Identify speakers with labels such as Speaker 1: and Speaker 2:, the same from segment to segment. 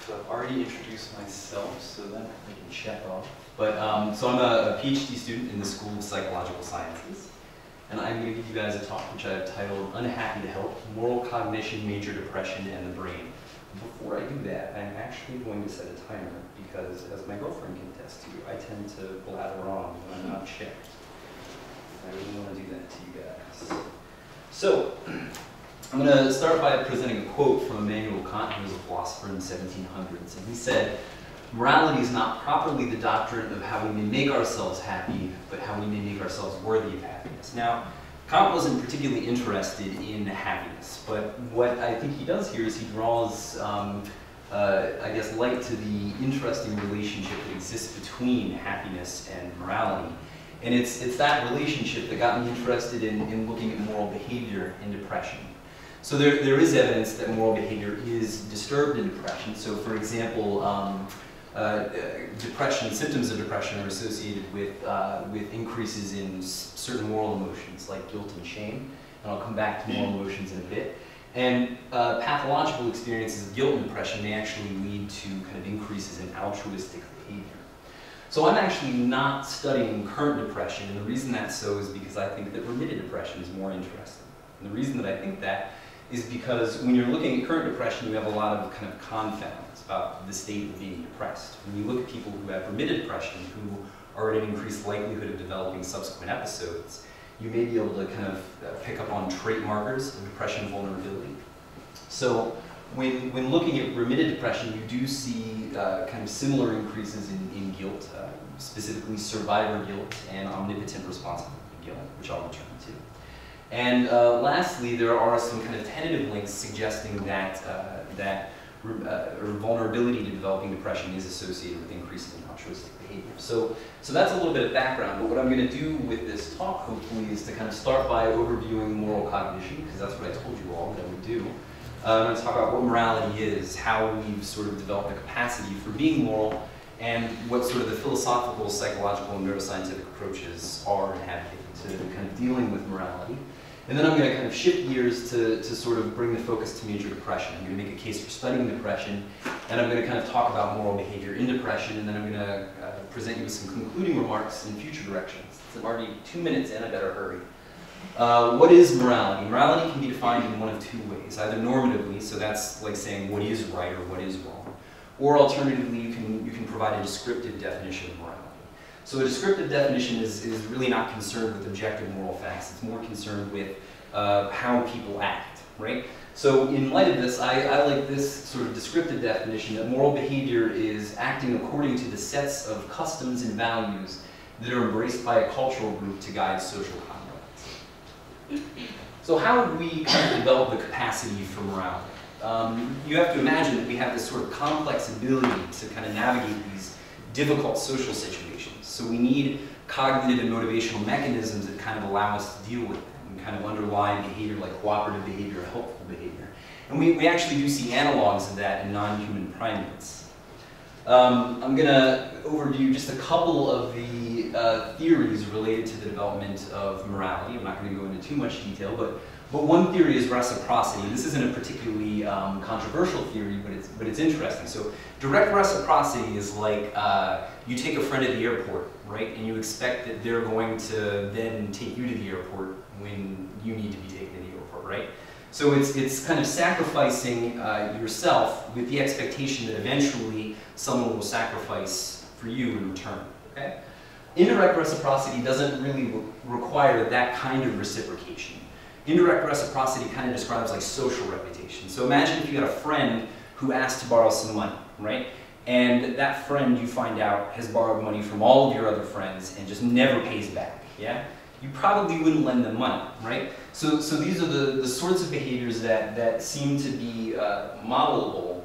Speaker 1: So I've already introduced myself, so that I can check off. But so I'm a PhD student in the School of Psychological Sciences, and I'm going to give you guys a talk which I've titled "Unhappy to Help: Moral Cognition, Major Depression, and the Brain." Before I do that, I'm actually going to set a timer because, as my girlfriend can attest to, I tend to blather on when I'm not checked. I really want to do that to you guys. So, I'm going to start by presenting a quote from Immanuel Kant, who was a philosopher in the 1700s, and he said, "Morality is not properly the doctrine of how we may make ourselves happy, but how we may make ourselves worthy of happiness." Now, Kant wasn't particularly interested in happiness, but what I think he does here is he draws, I guess, light to the interesting relationship that exists between happiness and morality. And it's that relationship that got me interested in looking at moral behavior in depression. So there is evidence that moral behavior is disturbed in depression. So for example, depression, symptoms of depression are associated with increases in certain moral emotions like guilt and shame. And I'll come back to moral emotions in a bit. And pathological experiences of guilt and depression may actually lead to kind of increases in altruistic behavior. So I'm actually not studying current depression, and the reason that's so is because I think that remitted depression is more interesting. And the reason that I think that is because when you're looking at current depression, you have a lot of kind of confounds about the state of being depressed. When you look at people who have remitted depression, who are at an increased likelihood of developing subsequent episodes, you may be able to kind of pick up on trait markers of depression vulnerability. So when looking at remitted depression, you do see kind of similar increases in guilt, specifically survivor guilt and omnipotent responsibility guilt, which I'll return to. And lastly, there are some kind of tentative links suggesting that vulnerability to developing depression is associated with increases in altruistic behavior. So that's a little bit of background, but what I'm going to do with this talk, hopefully, is to kind of start by overviewing moral cognition, because that's what I told you all that I would do. I'm going to talk about what morality is, how we've sort of developed a capacity for being moral, and what sort of the philosophical, psychological, and neuroscientific approaches are and have been to kind of dealing with morality. And then I'm going to kind of shift gears to sort of bring the focus to major depression. I'm going to make a case for studying depression, and I'm going to kind of talk about moral behavior in depression, and then I'm going to present you with some concluding remarks in future directions. Since I'm already 2 minutes in, I better hurry. What is morality? Morality can be defined in one of two ways, either normatively, so that's like saying what is right or what is wrong, or alternatively, you can provide a descriptive definition of morality. So a descriptive definition is really not concerned with objective moral facts. It's more concerned with how people act, right? So in light of this, I like this sort of descriptive definition that moral behavior is acting according to the sets of customs and values that are embraced by a cultural group to guide social conduct. So how would we kind of develop the capacity for morality? You have to imagine that we have this sort of complex ability to kind of navigate these difficult social situations. So we need cognitive and motivational mechanisms that kind of allow us to deal with them and kind of underlie behavior like cooperative behavior, helpful behavior. And we actually do see analogs of that in non-human primates. I'm going to overview just a couple of the theories related to the development of morality. I'm not going to go into too much detail, but one theory is reciprocity. This isn't a particularly controversial theory, but it's interesting. So direct reciprocity is like you take a friend at the airport, right? And you expect that they're going to then take you to the airport when you need to be taken to the airport, right? So it's kind of sacrificing yourself with the expectation that eventually someone will sacrifice for you in return, okay? Indirect reciprocity doesn't really require that kind of reciprocation. Indirect reciprocity kind of describes like social reputation. So imagine if you had a friend who asked to borrow some money, right? And that friend, you find out, has borrowed money from all of your other friends and just never pays back, yeah? You probably wouldn't lend them money, right? So these are the sorts of behaviors that seem to be modelable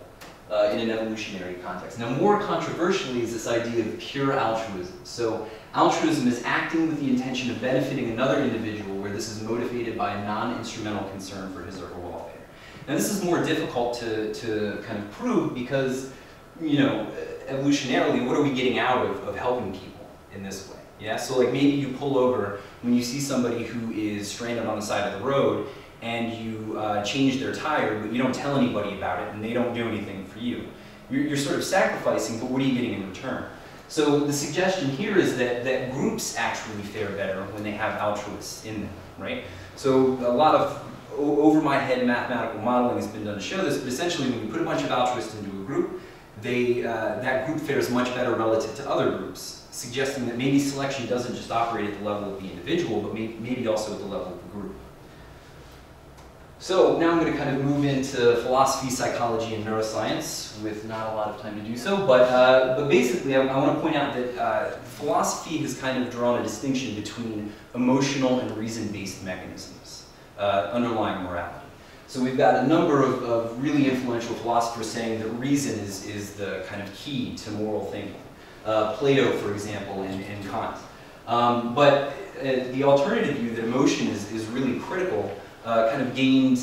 Speaker 1: in an evolutionary context. Now, more controversially is this idea of pure altruism. So altruism is acting with the intention of benefiting another individual where this is motivated by a non-instrumental concern for his or her welfare. Now, this is more difficult to kind of prove because, you know, evolutionarily, what are we getting out of helping people in this way? Yeah, so like maybe you pull over when you see somebody who is stranded on the side of the road and you change their tire, but you don't tell anybody about it and they don't do anything for you. You're sort of sacrificing, but what are you getting in return? So the suggestion here is that groups actually fare better when they have altruists in them, right? So a lot of over-my-head mathematical modeling has been done to show this, but essentially when you put a bunch of altruists into a group, that group fares much better relative to other groups, suggesting that maybe selection doesn't just operate at the level of the individual, but maybe also at the level of the group. So now I'm going to kind of move into philosophy, psychology, and neuroscience with not a lot of time to do so, but basically I want to point out that philosophy has kind of drawn a distinction between emotional and reason-based mechanisms underlying morality. So we've got a number of really influential philosophers saying that reason is the kind of key to moral thinking. Plato, for example, and Kant. But the alternative view that emotion is really critical kind of gained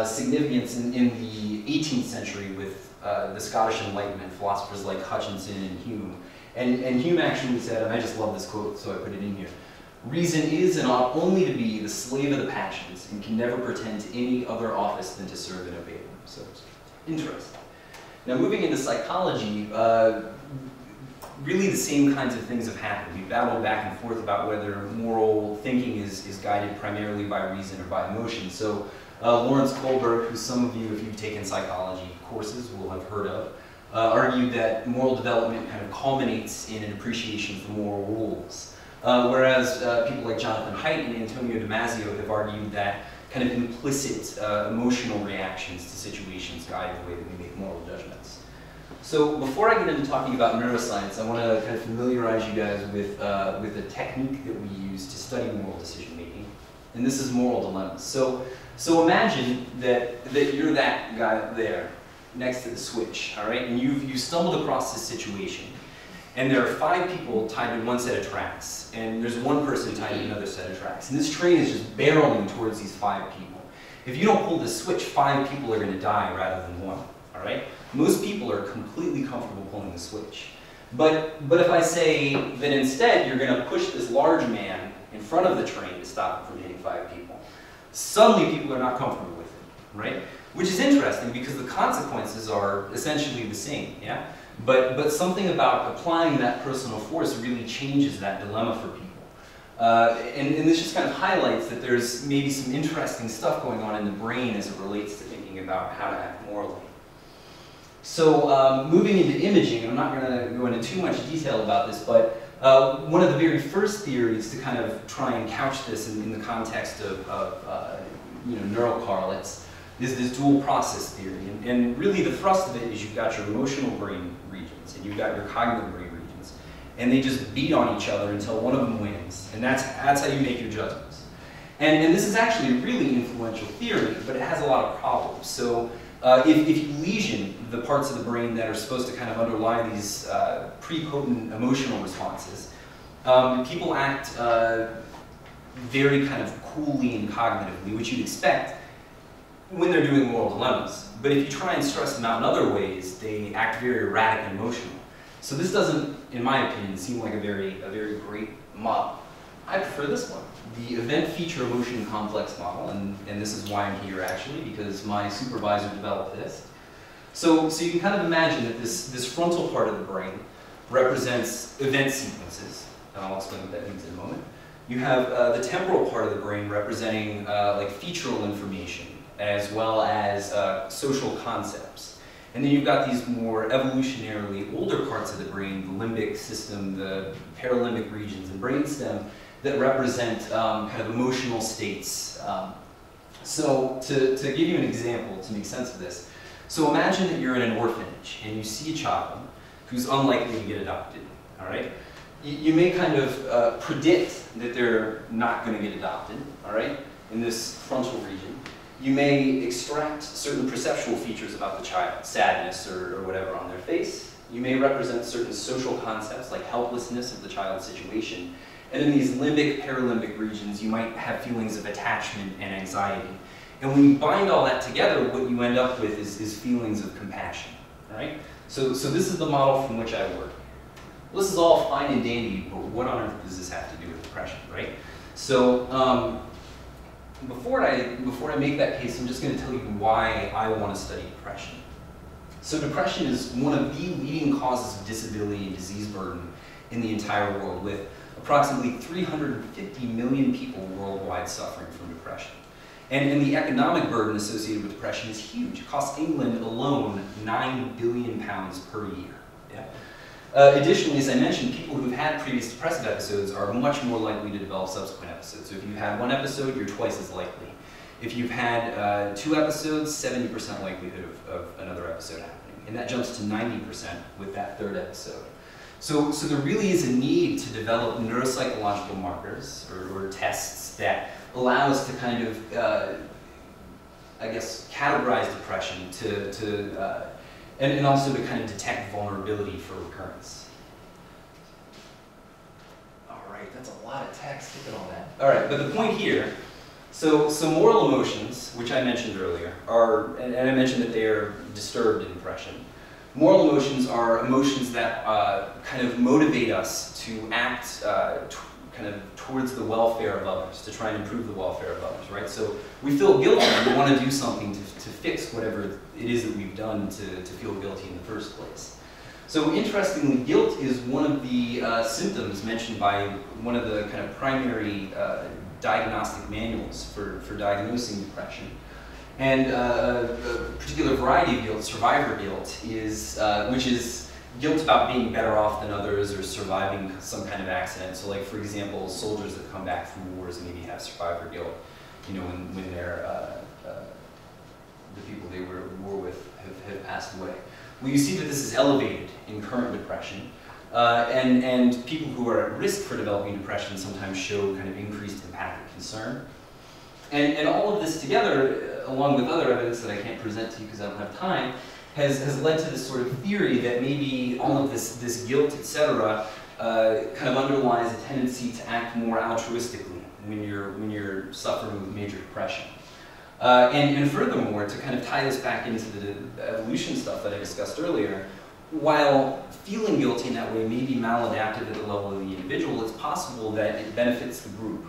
Speaker 1: significance in the 18th century with the Scottish Enlightenment, philosophers like Hutchinson and Hume. And Hume actually said, and I just love this quote, so I put it in here, "Reason is and ought only to be the slave of the passions, and can never pretend to any other office than to serve and obey them." So, interesting. Now, moving into psychology, really the same kinds of things have happened. We've battled back and forth about whether moral thinking is guided primarily by reason or by emotion. So Lawrence Kohlberg, who some of you, if you've taken psychology courses, will have heard of, argued that moral development kind of culminates in an appreciation for moral rules. Whereas people like Jonathan Haidt and Antonio Damasio have argued that kind of implicit emotional reactions to situations guide the way that we make moral judgments. So before I get into talking about neuroscience, I want to kind of familiarize you guys with a technique that we use to study moral decision making, and this is moral dilemmas. So imagine that you're that guy there next to the switch, all right, and you've stumbled across this situation, and there are 5 people tied to one set of tracks, and there's one person tied to another set of tracks, and this train is just barreling towards these 5 people. If you don't pull the switch, 5 people are going to die rather than 1, all right? Most people are completely comfortable pulling the switch. But if I say that instead you're going to push this large man in front of the train to stop it from hitting 5 people, suddenly people are not comfortable with it, right? Which is interesting because the consequences are essentially the same, yeah? But something about applying that personal force really changes that dilemma for people. And this just kind of highlights that there's maybe some interesting stuff going on in the brain as it relates to thinking about how to act morally. So moving into imaging, I'm not going to go into too much detail about this, but one of the very first theories to kind of try and couch this in the context of neural correlates is this dual process theory. And really the thrust of it is you've got your emotional brain regions and you've got your cognitive brain regions, and they just beat on each other until one of them wins, and that's how you make your judgments. And this is actually a really influential theory, but it has a lot of problems. So if you lesion the parts of the brain that are supposed to kind of underlie these prepotent emotional responses, people act very kind of coolly and cognitively, which you'd expect when they're doing moral dilemmas. But if you try and stress them out in other ways, they act very erratic and emotional. So this doesn't, in my opinion, seem like a very great model. I prefer this one, the event feature emotion complex model, and this is why I'm here actually, because my supervisor developed this. So you can kind of imagine that this frontal part of the brain represents event sequences, and I'll explain what that means in a moment. You have the temporal part of the brain representing like featural information, as well as social concepts. And then you've got these more evolutionarily older parts of the brain, the limbic system, the paralimbic regions, and brainstem, that represent kind of emotional states. So to give you an example to make sense of this, so imagine that you're in an orphanage and you see a child who's unlikely to get adopted, all right? You may kind of predict that they're not going to get adopted, all right, in this frontal region. You may extract certain perceptual features about the child, sadness or whatever on their face. You may represent certain social concepts like helplessness of the child's situation. And in these limbic, paralimbic regions, you might have feelings of attachment and anxiety. And when you bind all that together, what you end up with is feelings of compassion, right? So this is the model from which I work. Well, this is all fine and dandy, but what on earth does this have to do with depression, right? So before I make that case, I'm just going to tell you why I want to study depression. So depression is one of the leading causes of disability and disease burden in the entire world, with approximately 350 million people worldwide suffering from depression. And the economic burden associated with depression is huge. It costs England alone £9 billion per year. Yeah. Additionally, as I mentioned, people who've had previous depressive episodes are much more likely to develop subsequent episodes. So if you've had one episode, you're twice as likely. If you've had 2 episodes, 70% likelihood of another episode happening. And that jumps to 90% with that 3rd episode. So there really is a need to develop neuropsychological markers or tests that allow us to kind of, I guess, categorize depression and also to kind of detect vulnerability for recurrence. All right, that's a lot of text. Look at all that. All right, but the point here, so moral emotions, which I mentioned earlier, and I mentioned that they are disturbed in depression. Moral emotions are emotions that kind of motivate us to act kind of towards the welfare of others, to try and improve the welfare of others, right? So we feel guilty and we want to do something to fix whatever it is that we've done to feel guilty in the first place. So interestingly, guilt is one of the symptoms mentioned by one of the kind of primary diagnostic manuals for diagnosing depression. And a particular variety of guilt, survivor guilt, is which is guilt about being better off than others or surviving some kind of accident. So, like for example, soldiers that come back from wars maybe have survivor guilt. You know, when they're the people they were at war with have passed away. Well, you see that this is elevated in current depression, and people who are at risk for developing depression sometimes show kind of increased empathic concern. And all of this together, along with other evidence that I can't present to you because I don't have time, has led to this sort of theory that maybe all of this guilt, etc., kind of underlies a tendency to act more altruistically when you're suffering with major depression. And furthermore, to kind of tie this back into the evolution stuff that I discussed earlier, while feeling guilty in that way may be maladaptive at the level of the individual, it's possible that it benefits the group.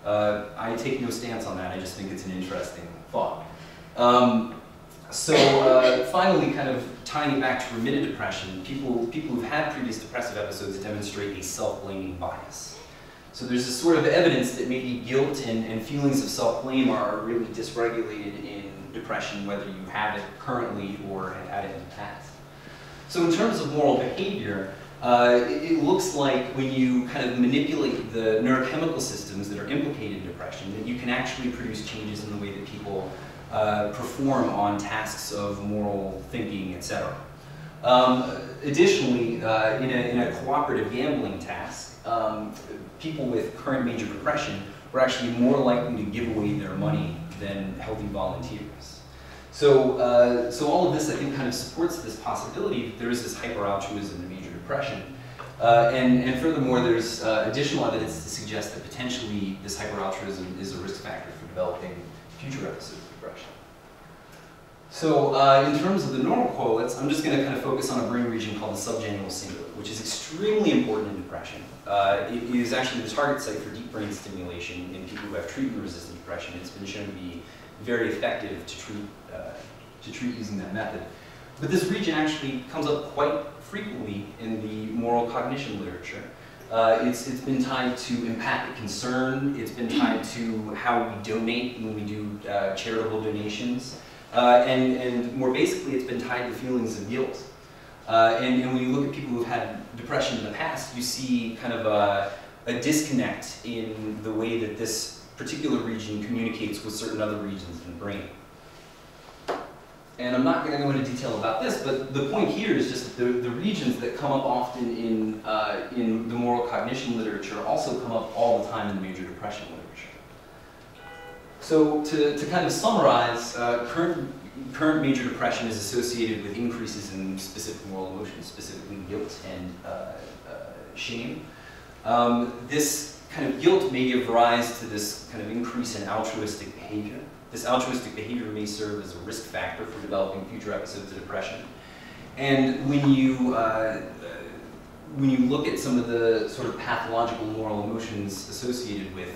Speaker 1: I take no stance on that, I just think it's an interesting thought. Finally, kind of tying it back to remitted depression, people who've had previous depressive episodes demonstrate a self-blaming bias. So there's this sort of evidence that maybe guilt and feelings of self-blame are really dysregulated in depression, whether you have it currently or have had it in the past. So in terms of moral behavior, it looks like when you kind of manipulate the neurochemical systems that are implicated in depression, that you can actually produce changes in the way that people perform on tasks of moral thinking, etc. Additionally, in a cooperative gambling task, people with current major depression were actually more likely to give away their money than healthy volunteers. So all of this, I think, kind of supports this possibility that there is this hyper-altruism in major depression. And furthermore, there's additional evidence to suggest that potentially this hyper-altruism is a risk factor for developing future episodes of depression. So in terms of the normal correlates, I'm just going to kind of focus on a brain region called the subgenual cingulate, which is extremely important in depression. It is actually the target site for deep brain stimulation in people who have treatment-resistant depression. It's been shown to be very effective to treat using that method. But this region actually comes up quite frequently in the moral cognition literature. It's been tied to empathic concern. It's been tied to how we donate when we do charitable donations. And more basically, it's been tied to feelings of guilt. And when you look at people who've had depression in the past, you see kind of a disconnect in the way that this particular region communicates with certain other regions in the brain. And I'm not going to go into detail about this, but the point here is just that the regions that come up often in the moral cognition literature also come up all the time in the major depression literature. So to kind of summarize, current major depression is associated with increases in specific moral emotions, specifically guilt and shame. This kind of guilt may give rise to this kind of increase in altruistic behavior. This altruistic behavior may serve as a risk factor for developing future episodes of depression. And when you look at some of the sort of pathological moral emotions associated with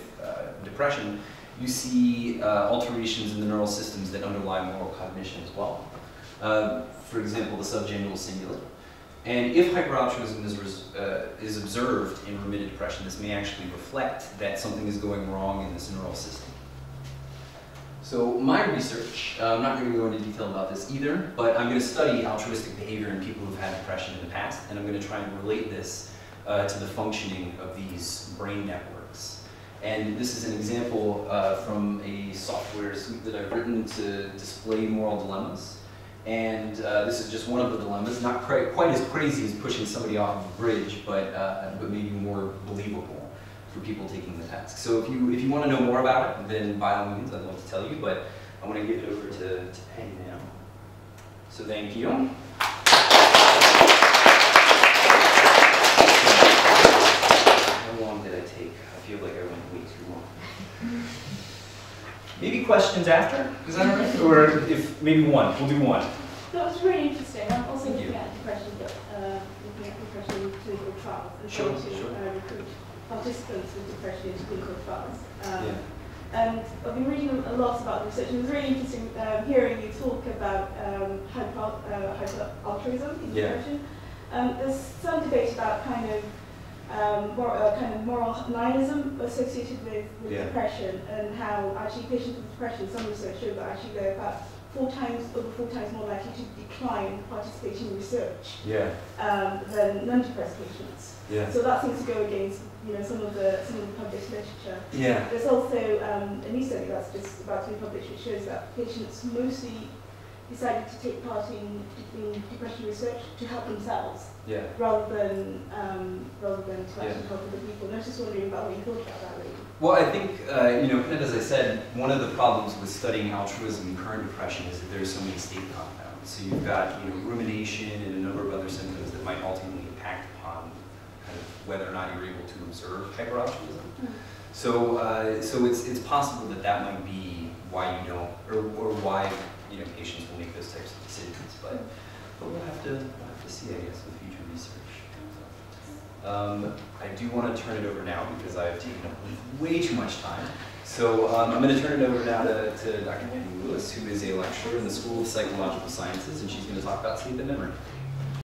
Speaker 1: depression, you see alterations in the neural systems that underlie moral cognition as well. for example, the subgenual cingulate. And if hyperaltruism is observed in remitted depression, this may actually reflect that something is going wrong in this neural system. So my research, I'm not going to go into detail about this either, but I'm going to study altruistic behavior in people who've had depression in the past, and I'm going to try and relate this to the functioning of these brain networks. And this is an example from a software suite that I've written to display moral dilemmas. And this is just one of the dilemmas, not quite as crazy as pushing somebody off of a bridge, but maybe more believable for people taking the task. So if you want to know more about it, then by all means, I'd love to tell you, but I want to give it over to Penny now. So thank you. How long did I take? I feel like I went way too long. Maybe questions after? Is that all right? Or if maybe one, we'll do one.
Speaker 2: That was really interesting. I'm also looking at depression, but looking at depression in clinical trials and trying to recruit participants with depression into clinical trials. And I've been reading a lot about research, and it was really interesting hearing you talk about hyper-altruism in depression. There's some debate about kind of moral nihilism associated with depression, and how actually patients with depression, some research showed that actually they're about over four times more likely to decline participating in research than non-depressed patients. So that seems to go against some of the published literature. There's also a new study that's just about to be published, which shows that patients mostly decided to take part in depression research to help themselves, rather than to actually help other people. And I was just wondering about what you thought about that, really.
Speaker 1: Well, I think, kind of as I said, one of the problems with studying altruism in current depression is that there's so many state compounds. So you've got, rumination and a number of other symptoms that might ultimately impact upon kind of whether or not you're able to observe hyperaltruism. So it's possible that might be why you don't, or why patients will make those types of decisions. But we'll have to see, I guess, with future research. I do want to turn it over now because I've taken up way too much time. So I'm going to turn it over now to Dr. Penny Lewis, who is a lecturer in the School of Psychological Sciences, and she's going to talk about sleep and memory.